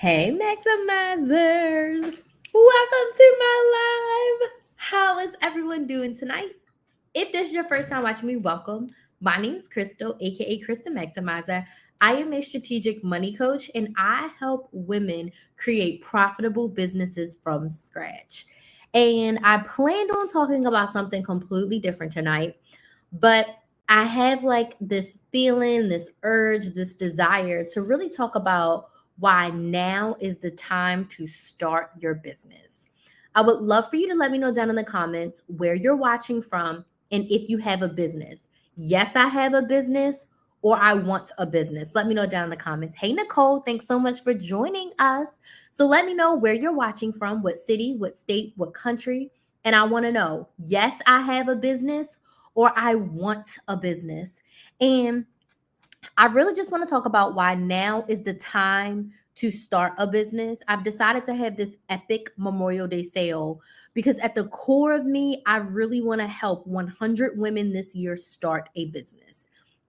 Hey, Maximizers! Welcome to my live. How is everyone doing tonight? If this is your first time watching me, welcome. My name is Crystal, aka Krista Maximizer. I am a strategic money coach and I help women create profitable businesses from scratch. And I planned on talking about something completely different tonight, but I have like this feeling, this urge, this desire to really talk about why now is the time to start your business. I would love for you to let me know down in the comments where you're watching from and if you have a business. Yes, I have a business, or I want a business. Let me know down in the comments. Hey, Nicole, thanks so much for joining us. So let me know where you're watching from, what city, what state, what country. And I want to know, yes, I have a business, or I want a business. And I really just want to talk about why now is the time to start a business. I've decided to have this epic Memorial Day sale because at the core of me, I really want to help 100 women this year start a business.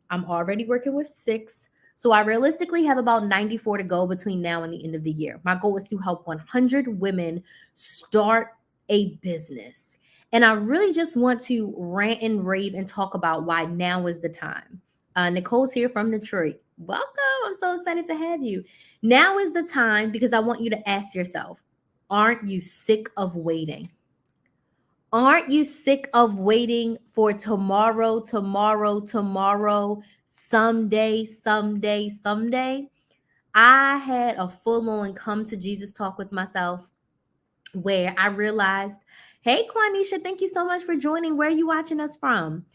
I'm already working with 6. So I realistically have about 94 to go between now and the end of the year. My goal is to help 100 women start a business. And I really just want to rant and rave and talk about why now is the time. Nicole's here from Detroit. Welcome. I'm so excited to have you. Now is the time because I want you to ask yourself, aren't you sick of waiting? Aren't you sick of waiting for tomorrow, tomorrow, tomorrow, someday, someday, someday? I had a full on come to Jesus talk with myself where I realized, hey, Quanisha, thank you so much for joining. Where are you watching us from?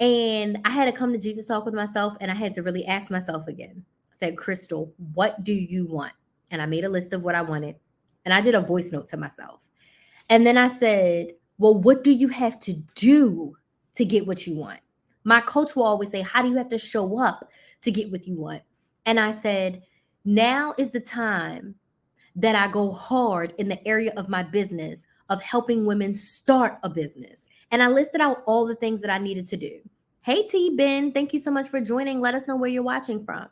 And I had to come to Jesus talk with myself and I had to really ask myself again. I said, Crystal, what do you want? And I made a list of what I wanted. And I did a voice note to myself. And then I said, well, what do you have to do to get what you want? My coach will always say, how do you have to show up to get what you want? And I said, now is the time that I go hard in the area of my business of helping women start a business. And I listed out all the things that I needed to do. Hey, T Ben, thank you so much for joining. Let us know where you're watching from.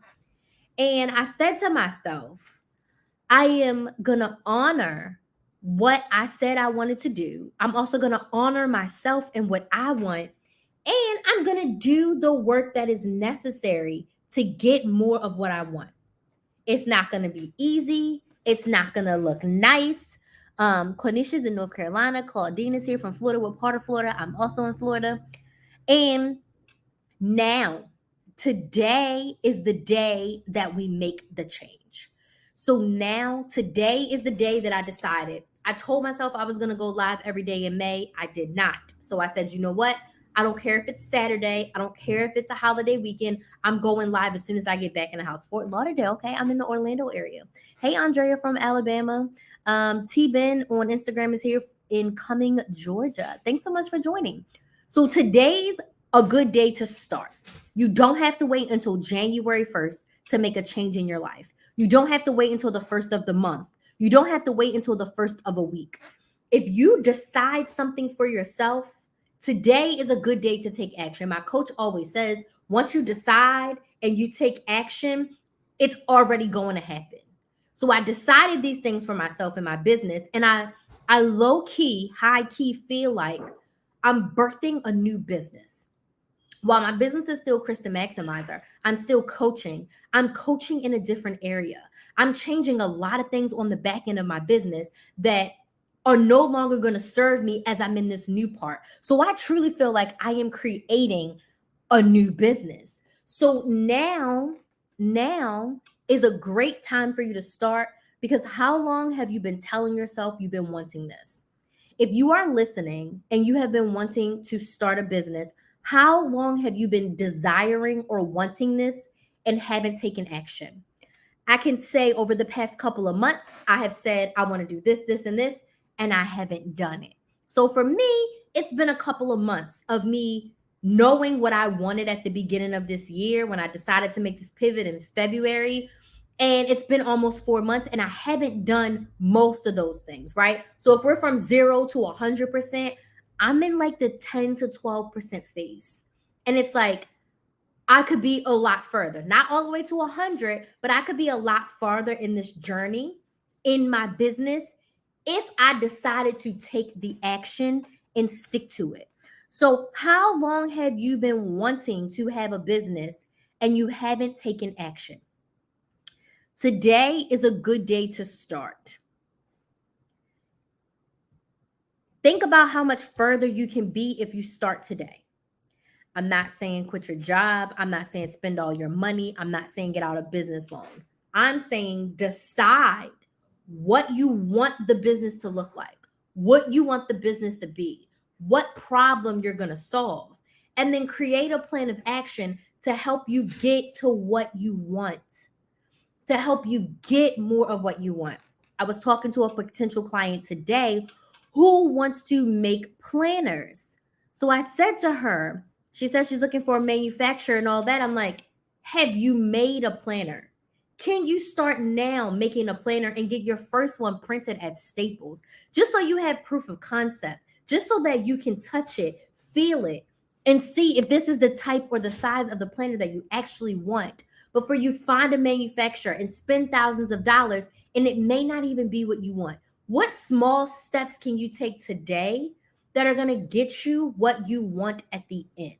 And I said to myself, I am going to honor what I said I wanted to do. I'm also going to honor myself and what I want. And I'm going to do the work that is necessary to get more of what I want. It's not going to be easy. It's not going to look nice. Cornisha's in North Carolina. Claudine is here from Florida. What part of Florida? I'm also in Florida. And now, today is the day that we make the change. So now, today is the day that I decided. I told myself I was going to go live every day in May. I did not. So I said, you know what? I don't care if it's Saturday. I don't care if it's a holiday weekend. I'm going live as soon as I get back in the house. Fort Lauderdale, okay? I'm in the Orlando area. Hey, Andrea from Alabama. T Ben on Instagram is here in Cumming, Georgia. Thanks so much for joining. So today's a good day to start. You don't have to wait until January 1st to make a change in your life. You don't have to wait until the first of the month. You don't have to wait until the first of a week. If you decide something for yourself, today is a good day to take action. My coach always says, once you decide and you take action, it's already going to happen. So I decided these things for myself in my business, and I low key, high key feel like I'm birthing a new business. While my business is still Krista Maximizer, I'm still coaching. I'm coaching in a different area. I'm changing a lot of things on the back end of my business that are no longer going to serve me as I'm in this new part. So I truly feel like I am creating a new business. So now is a great time for you to start, because how long have you been telling yourself you've been wanting this? If you are listening and you have been wanting to start a business, how long have you been desiring or wanting this and haven't taken action? I can say over the past couple of months, I have said, I want to do this, this, and this, and I haven't done it. So for me, it's been a couple of months of me knowing what I wanted at the beginning of this year when I decided to make this pivot in February. And it's been almost 4 months and I haven't done most of those things, right? So if we're from 0 to 100%, I'm in like the 10 to 12% phase. And it's like, I could be a lot further, not all the way to 100, but I could be a lot farther in this journey. in my business if I decided to take the action and stick to it. So, how long have you been wanting to have a business and you haven't taken action? Today is a good day to start. Think about how much further you can be if you start today. I'm not saying quit your job. I'm not saying spend all your money. I'm not saying get out a business loan. I'm saying decide what you want the business to look like, what you want the business to be, what problem you're going to solve, and then create a plan of action to help you get to what you want, to help you get more of what you want. I was talking to a potential client today who wants to make planners. So I said to her, she said she's looking for a manufacturer and all that. I'm like, have you made a planner? Can you start now making a planner and get your first one printed at Staples, just so you have proof of concept, just so that you can touch it, feel it, and see if this is the type or the size of the planner that you actually want? Before you find a manufacturer and spend thousands of dollars and it may not even be what you want. What small steps can you take today that are going to get you what you want at the end?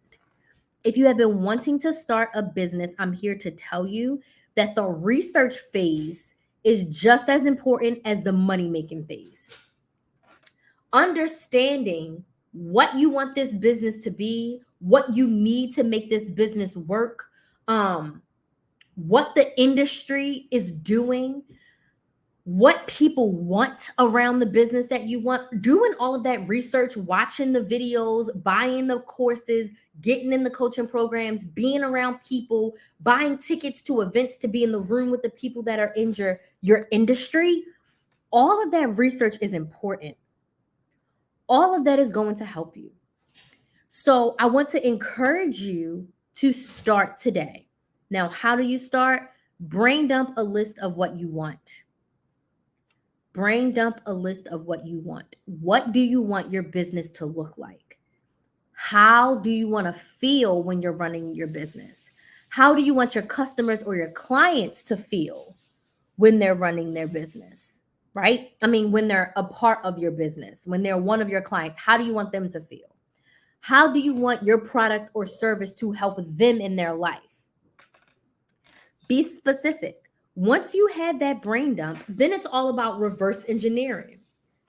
If you have been wanting to start a business, I'm here to tell you that the research phase is just as important as the money-making phase. Understanding what you want this business to be, what you need to make this business work, what the industry is doing, what people want around the business that you want, doing all of that research, watching the videos, buying the courses, getting in the coaching programs, being around people, buying tickets to events to be in the room with the people that are in your industry. All of that research is important. All of that is going to help you. So I want to encourage you to start today. Now, how do you start? Brain dump a list of what you want. Brain dump a list of what you want. What do you want your business to look like? How do you want to feel when you're running your business? How do you want your customers or your clients to feel when they're running their business, right? I mean, when they're a part of your business, when they're one of your clients, how do you want them to feel? How do you want your product or service to help them in their life? Be specific. Once you have that brain dump, then it's all about reverse engineering.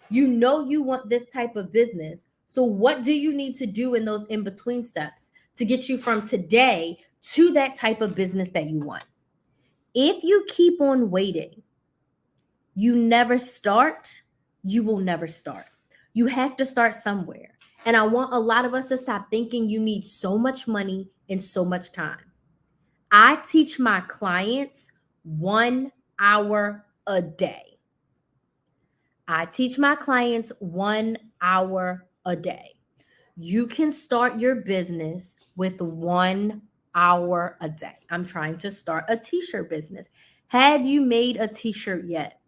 You know you want this type of business. So what do you need to do in those in-between steps to get you from today to that type of business that you want? If you keep on waiting, you never start, you will never start. You have to start somewhere. And I want a lot of us to stop thinking you need so much money and so much time. I teach my clients 1 hour a day. I teach my clients 1 hour a day. You can start your business with 1 hour a day. I'm trying to start a t-shirt business. Have you made a t-shirt yet?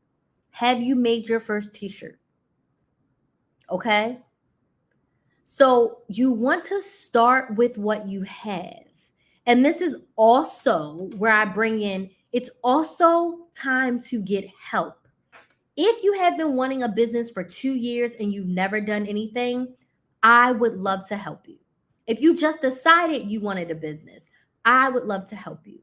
Have you made your first t-shirt? Okay. So you want to start with what you have. And this is also where I bring in, it's also time to get help. If you have been wanting a business for 2 years and you've never done anything, I would love to help you. If you just decided you wanted a business, I would love to help you.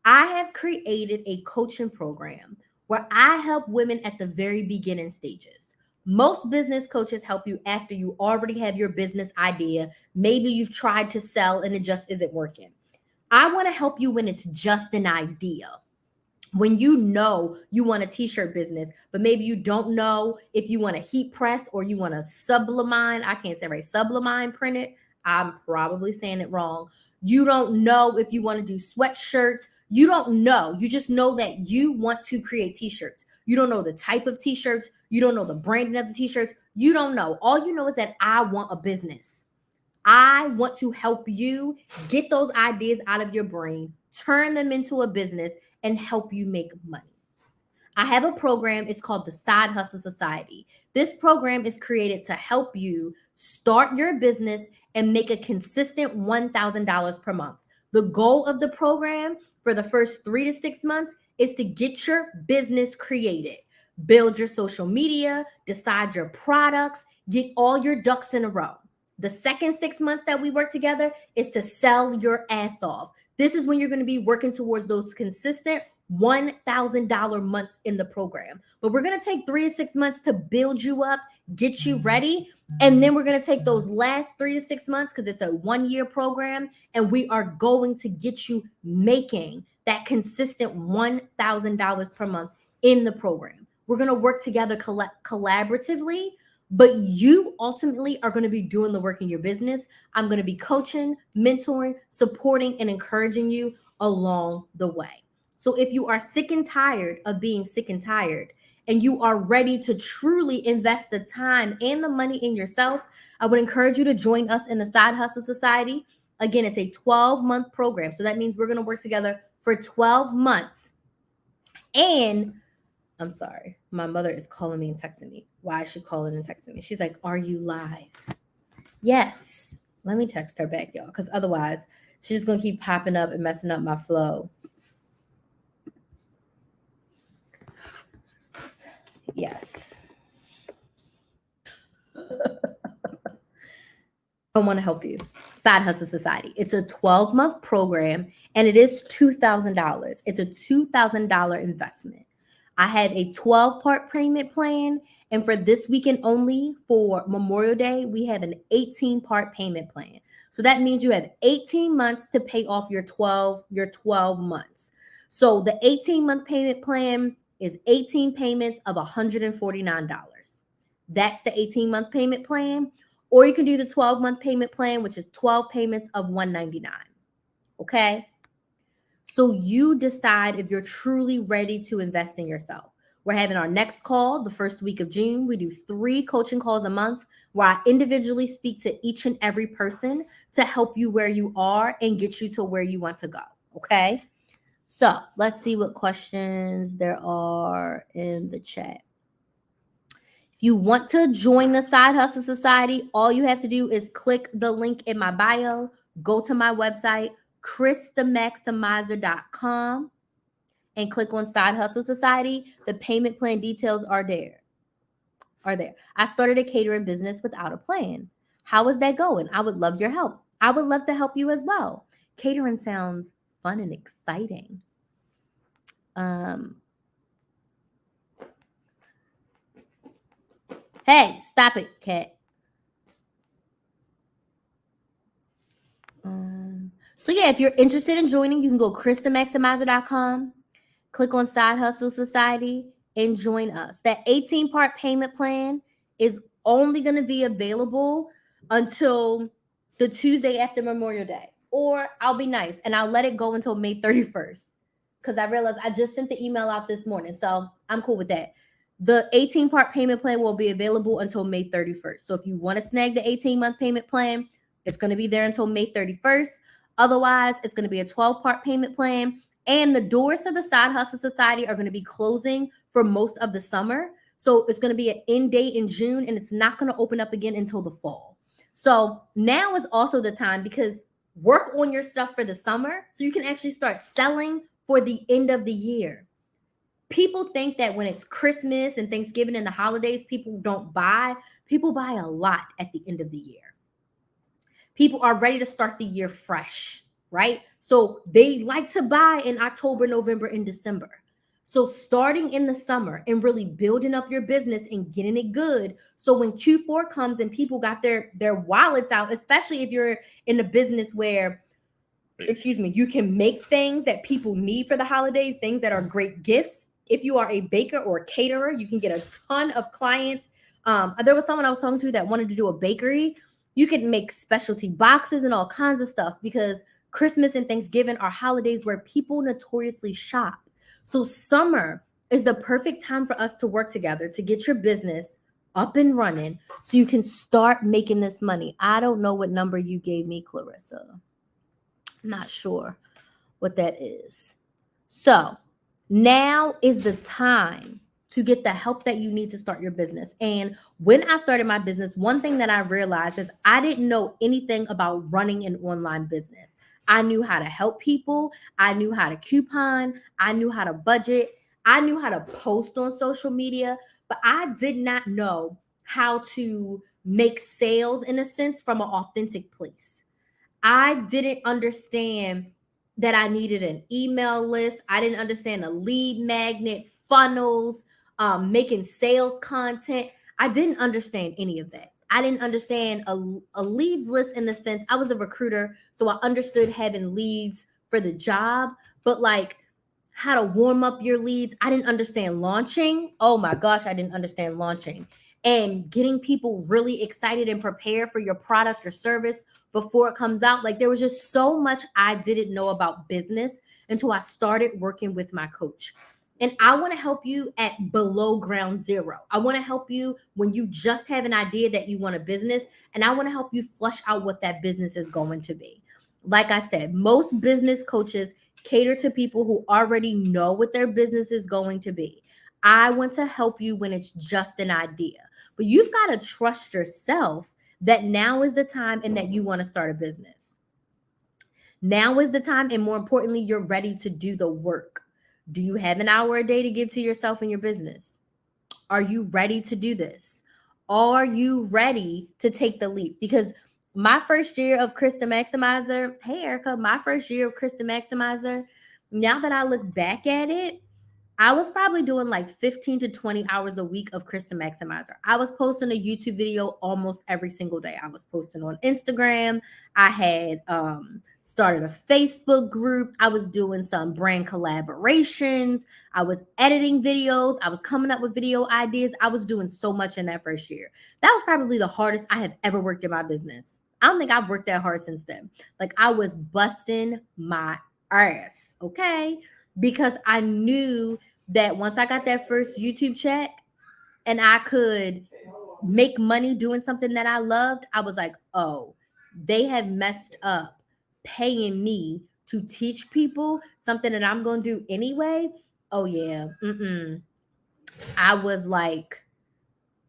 I have created a coaching program where I help women at the very beginning stages. Most business coaches help you after you already have your business idea. Maybe you've tried to sell and it just isn't working. I want to help you when it's just an idea. When you know you want a t-shirt business, but maybe you don't know if you want to heat press or you want to sublimine. I can't say right, sublimine print it. I'm probably saying it wrong. You don't know if you want to do sweatshirts. You don't know. You just know that you want to create t-shirts. You don't know the type of t-shirts. You don't know the branding of the t-shirts. You don't know. All you know is that I want a business. I want to help you get those ideas out of your brain, turn them into a business, and help you make money. I have a program. It's called the Side Hustle Society. This program is created to help you start your business and make a consistent $1,000 per month. The goal of the program for the first 3 to 6 months is to get your business created. build your social media, decide your products, get all your ducks in a row. The second 6 months that we work together is to sell your ass off. This is when you're going to be working towards those consistent $1,000 months in the program. But we're going to take 3 to 6 months to build you up, get you ready. And then we're going to take those last 3 to 6 months, because it's a 1-year program, and we are going to get you making that consistent $1,000 per month in the program. We're going to work together collaboratively, but you ultimately are going to be doing the work in your business. I'm going to be coaching, mentoring, supporting, and encouraging you along the way. So if you are sick and tired of being sick and tired, and you are ready to truly invest the time and the money in yourself, I would encourage you to join us in the Side Hustle Society. Again, it's a 12-month program. So that means we're going to work together for 12 months. And I'm sorry, my mother is calling me and texting me. Why is she calling and texting me? She's like, "Are you live?" Yes. Let me text her back, y'all, because otherwise she's just going to keep popping up and messing up my flow. Yes. I want to help you. Side Hustle Society. It's a 12-month program, and it is $2,000. It's a $2,000 investment. I have a 12-part payment plan, and for this weekend only, for Memorial Day, we have an 18-part payment plan. So that means you have 18 months to pay off your 12 months. So the 18-month payment plan is 18 payments of $149. That's the 18-month payment plan. Or you can do the 12-month payment plan, which is 12 payments of $199. Okay? So you decide if you're truly ready to invest in yourself. We're having our next call the first week of June. We do 3 coaching calls a month where I individually speak to each and every person to help you where you are and get you to where you want to go. Okay? So let's see what questions there are in the chat. If you want to join the Side Hustle Society, all you have to do is click the link in my bio, go to my website, krysthemaximizer.com, and click on Side Hustle Society. The payment plan details are there. I started a catering business without a plan. How is that going? I would love your help. I would love to help you as well. Catering sounds fun and exciting. Hey, stop it, Kat. So yeah, if you're interested in joining, you can go krysthemaximizer.com, click on Side Hustle Society, and join us. That 18-part payment plan is only going to be available until the Tuesday after Memorial Day. Or I'll be nice and I'll let it go until May 31st. Because I realized I just sent the email out this morning. So I'm cool with that. The 18-part payment plan will be available until May 31st. So if you want to snag the 18-month payment plan, it's going to be there until May 31st. Otherwise, it's going to be a 12-part payment plan. And the doors to the Side Hustle Society are going to be closing for most of the summer. So it's going to be an end date in June, and it's not going to open up again until the fall. So now is also the time, because work on your stuff for the summer so you can actually start selling for the end of the year. People think that when it's Christmas and Thanksgiving and the holidays, people don't buy. People buy a lot at the end of the year. People are ready to start the year fresh, right? So they like to buy in October, November, and December. So starting in the summer and really building up your business and getting it good. So when Q4 comes and people got their wallets out, especially if you're in a business where, you can make things that people need for the holidays, things that are great gifts. If you are a baker or a caterer, you can get a ton of clients. There was someone I was talking to that wanted to do a bakery. You can make specialty boxes and all kinds of stuff, because Christmas and Thanksgiving are holidays where people notoriously shop. So summer is the perfect time for us to work together to get your business up and running so you can start making this money. I don't know what number you gave me, Clarissa. I'm not sure what that is. So now is the time to get the help that you need to start your business. And when I started my business, one thing that I realized is I didn't know anything about running an online business. I knew how to help people. I knew how to coupon. I knew how to budget. I knew how to post on social media, but I did not know how to make sales in a sense from an authentic place. I didn't understand that I needed an email list. I didn't understand a lead magnet, funnels, making sales content. I didn't understand any of that. I didn't understand a leads list in the sense I was a recruiter, so I understood having leads for the job, but like how to warm up your leads. I didn't understand launching. Oh my gosh, I didn't understand launching and getting people really excited and prepared for your product or service before it comes out. Like there was just so much I didn't know about business until I started working with my coach. And I want to help you at below ground zero. I want to help you when you just have an idea that you want a business, and I want to help you flush out what that business is going to be. Like I said, most business coaches cater to people who already know what their business is going to be. I want to help you when it's just an idea. But you've got to trust yourself that now is the time and that you want to start a business. Now is the time, and more importantly, you're ready to do the work. Do you have an hour a day to give to yourself and your business? Are you ready to do this? Are you ready to take the leap? Because my first year of Krys the Maximizer, hey Erica, my first year of Krys the Maximizer, now that I look back at it, I was probably doing like 15 to 20 hours a week of Krys the Maximizer. I was posting a YouTube video almost every single day. I was posting on Instagram. I had started a Facebook group. I was doing some brand collaborations. I was editing videos. I was coming up with video ideas. I was doing so much in that first year. That was probably the hardest I have ever worked in my business. I don't think I've worked that hard since then. Like I was busting my ass, okay? Because I knew that once I got that first YouTube check and I could make money doing something that I loved, I was like, oh, they have messed up paying me to teach people something that I'm going to do anyway. Oh, yeah. I was like,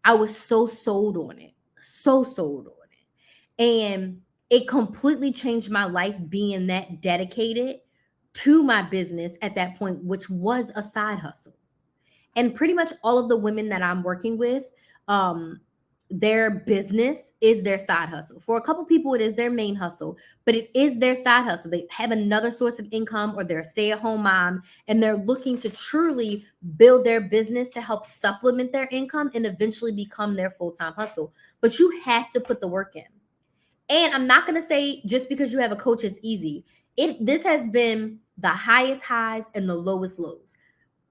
I was so sold on it, so sold on it. And it completely changed my life being that dedicated to my business at that point, which was a side hustle. And pretty much all of the women that I'm working with, their business is their side hustle. For a couple people, it is their main hustle, but it is their side hustle. They have another source of income or they're a stay-at-home mom, and they're looking to truly build their business to help supplement their income and eventually become their full-time hustle. But you have to put the work in. And I'm not going to say just because you have a coach, it's easy. This has been the highest highs and the lowest lows.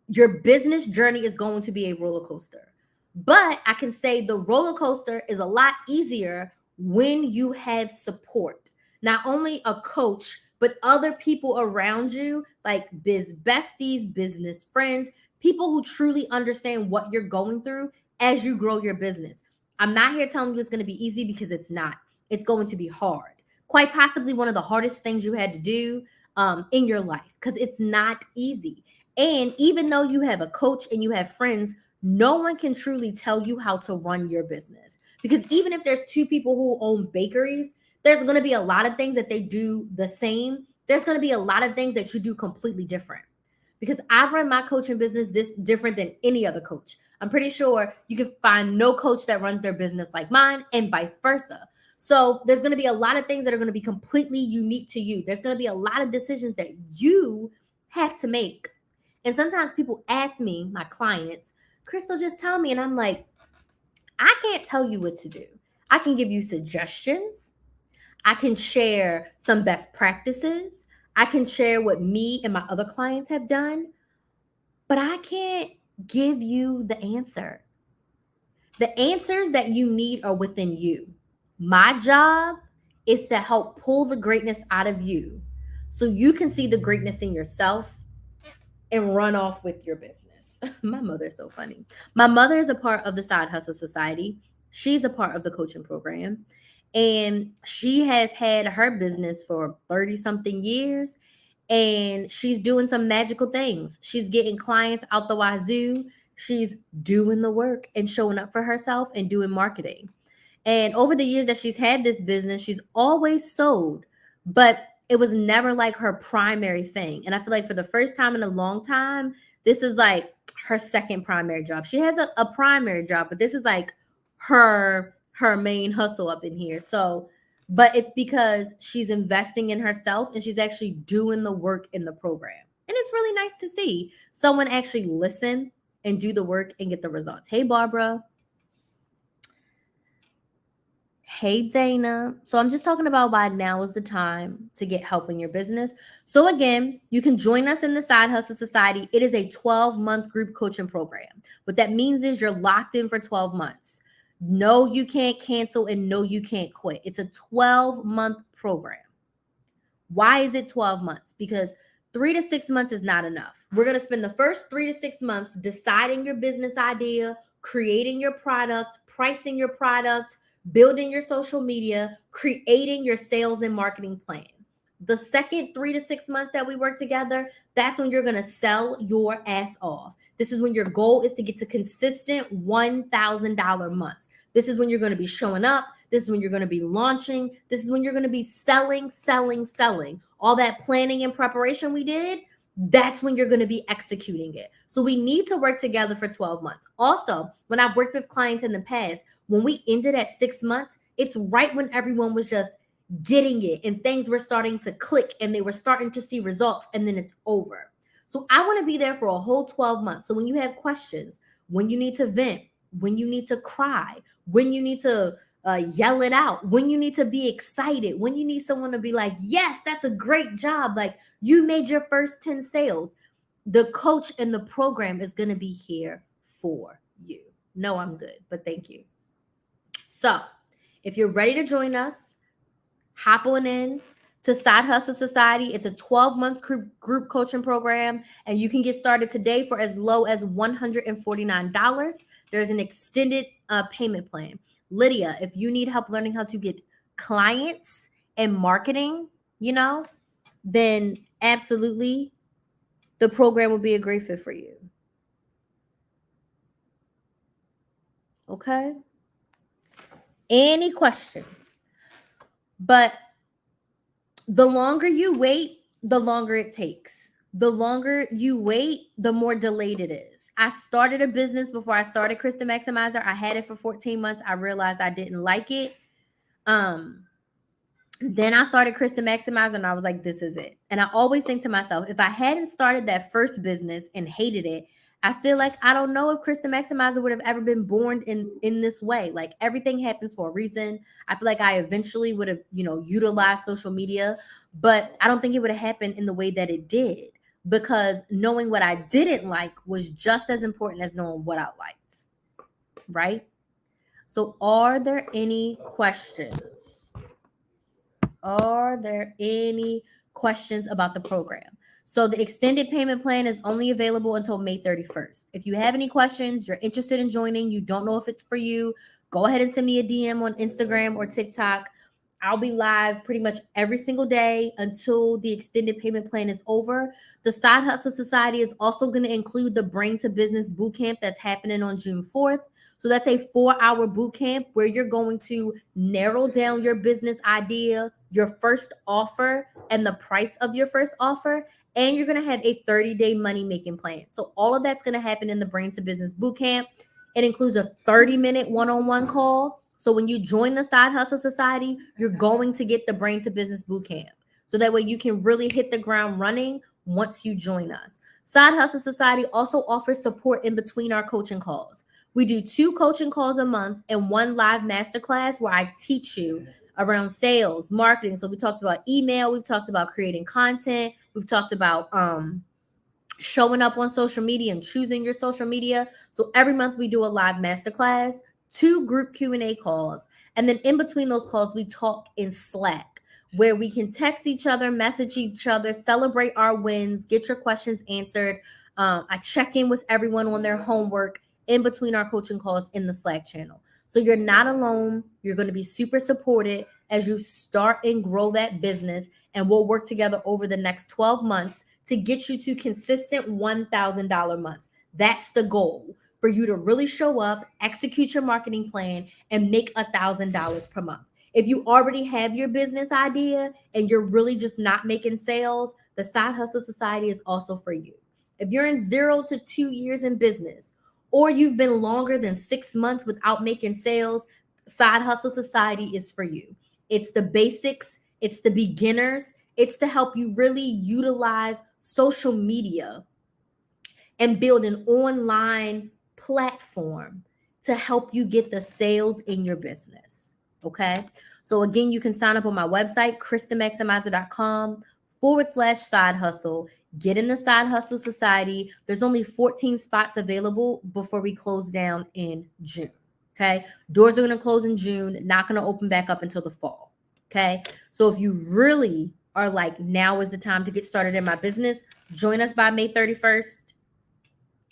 Your business journey is going to be a roller coaster. But I can say the roller coaster is a lot easier when you have support. Not only a coach, but other people around you, like biz besties, business friends, people who truly understand what you're going through as you grow your business. I'm not here telling you it's going to be easy because it's not. It's going to be hard. Quite possibly one of the hardest things you had to do in your life because it's not easy. And even though you have a coach and you have friends, no one can truly tell you how to run your business. Because even if there's two people who own bakeries, there's going to be a lot of things that they do the same. There's going to be a lot of things that you do completely different. Because I've run my coaching business this different than any other coach. I'm pretty sure you can find no coach that runs their business like mine and vice versa. So there's going to be a lot of things that are going to be completely unique to you. There's going to be a lot of decisions that you have to make. And sometimes people ask me, my clients, Crystal, just tell me. And I'm like, I can't tell you what to do. I can give you suggestions. I can share some best practices. I can share what me and my other clients have done. But I can't give you the answer. The answers that you need are within you. My job is to help pull the greatness out of you so you can see the greatness in yourself and run off with your business. My mother's so funny. My mother is a part of the Side Hustle Society. She's a part of the coaching program. And she has had her business for 30 something years. And she's doing some magical things. She's getting clients out the wazoo. She's doing the work and showing up for herself and doing marketing. And over the years that she's had this business, she's always sold, but it was never like her primary thing. And I feel like for the first time in a long time, this is like her second primary job. She has a primary job, but this is like her main hustle up in here. So, but it's because she's investing in herself and she's actually doing the work in the program. And it's really nice to see someone actually listen and do the work and get the results. Hey, Barbara. Hey, Dana. So I'm just talking about why now is the time to get help in your business. So again, you can join us in the Side Hustle Society. It is a 12-month group coaching program. What that means is you're locked in for 12 months. No, you can't cancel, and no, you can't quit. It's a 12-month program. Why is it 12 months? Because 3 to 6 months is not enough. We're going to spend the first 3 to 6 months deciding your business idea, creating your product, pricing your product, building your social media, creating your sales and marketing plan. The second 3 to 6 months that we work together, that's when you're going to sell your ass off. This is when your goal is to get to consistent $1,000 months. This is when you're going to be showing up. This is when you're going to be launching. This is when you're going to be selling. All that planning and preparation we did, that's when you're going to be executing it. So we need to work together for 12 months. Also, when I've worked with clients in the past, when we ended at 6 months, it's right when everyone was just getting it and things were starting to click and they were starting to see results, and then it's over. So I want to be there for a whole 12 months. So when you have questions, when you need to vent, when you need to cry, when you need to yell it out, when you need to be excited, when you need someone to be like, yes, that's a great job. Like, you made your first 10 sales. The coach in the program is going to be here for you. No, I'm good, but thank you. So if you're ready to join us, hop on in to Side Hustle Society. It's a 12-month group coaching program, and you can get started today for as low as $149. There's an extended payment plan. Lydia, if you need help learning how to get clients and marketing, then absolutely the program will be a great fit for you. Okay? Any questions? But the longer you wait, the longer it takes. The longer you wait, the more delayed it is. I started a business before I started Krys the Maximizer. I had it for 14 months. I realized I didn't like it. Then I started Krys the Maximizer, and I was like, this is it. And I always think to myself, if I hadn't started that first business and hated it, I feel like I don't know if Krys the Maximizer would have ever been born in this way. Like, everything happens for a reason. I feel like I eventually would have, utilized social media, but I don't think it would have happened in the way that it did, because knowing what I didn't like was just as important as knowing what I liked, right? So are there any questions? Are there any questions about the program? So the extended payment plan is only available until May 31st. If you have any questions, you're interested in joining, you don't know if it's for you, go ahead and send me a DM on Instagram or TikTok. I'll be live pretty much every single day until the extended payment plan is over. The Side Hustle Society is also going to include the Brain to Business Bootcamp that's happening on June 4th. So that's a 4-hour boot camp where you're going to narrow down your business idea, your first offer, and the price of your first offer. And you're going to have a 30-day money-making plan. So all of that's going to happen in the Brain to Business Bootcamp. It includes a 30-minute one-on-one call. So when you join the Side Hustle Society, you're going to get the Brain to Business Bootcamp. So that way you can really hit the ground running once you join us. Side Hustle Society also offers support in between our coaching calls. We do 2 coaching calls a month and 1 live masterclass where I teach you around sales, marketing. So we talked about email. We've talked about creating content. We've talked about showing up on social media and choosing your social media. So every month we do a live masterclass, 2 group Q&A calls. And then in between those calls, we talk in Slack where we can text each other, message each other, celebrate our wins, get your questions answered. I check in with everyone on their homework in between our coaching calls in the Slack channel. So you're not alone. You're going to be super supported as you start and grow that business. And we'll work together over the next 12 months to get you to consistent $1,000 months. That's the goal, for you to really show up, execute your marketing plan, and make $1,000 per month. If you already have your business idea and you're really just not making sales, the Side Hustle Society is also for you. If you're in 0 to 2 years in business, or you've been longer than 6 months without making sales, Side Hustle Society is for you. It's the basics, it's the beginners, it's to help you really utilize social media and build an online platform to help you get the sales in your business. Okay. So again, you can sign up on my website, KrisTheMaximizer.com/side hustle. Get in the Side Hustle Society. There's only 14 spots available before we close down in June. Okay. Doors are going to close in June, not going to open back up until the fall. Okay. So if you really are like, now is the time to get started in my business, join us by May 31st.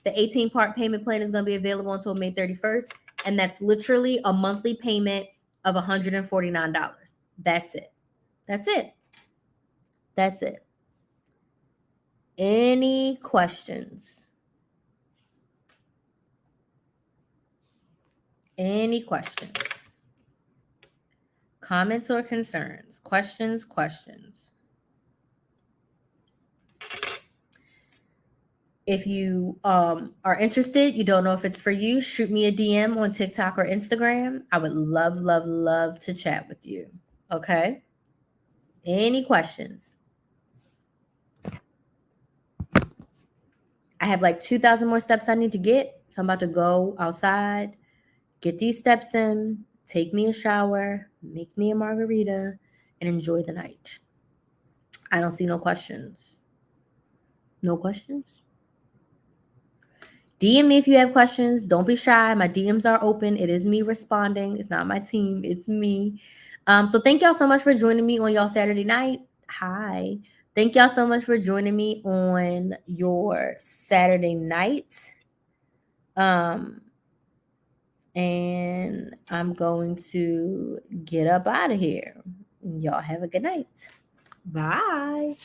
The 18-part payment plan is going to be available until May 31st. And that's literally a monthly payment of $149. That's it. That's it. That's it. Any questions? Any questions? Comments or concerns? Questions? If you are interested, you don't know if it's for you, shoot me a DM on TikTok or Instagram. I would love to chat with you. Okay? Any questions? I have like 2,000 more steps I need to get. So I'm about to go outside, get these steps in, take me a shower, make me a margarita, and enjoy the night. I don't see no questions. No questions? DM me if you have questions. Don't be shy. My DMs are open. It is me responding. It's not my team. It's me. So thank y'all so much for joining me on y'all Saturday night. Hi. Thank y'all so much for joining me on your Saturday night. And I'm going to get up out of here. Y'all have a good night. Bye.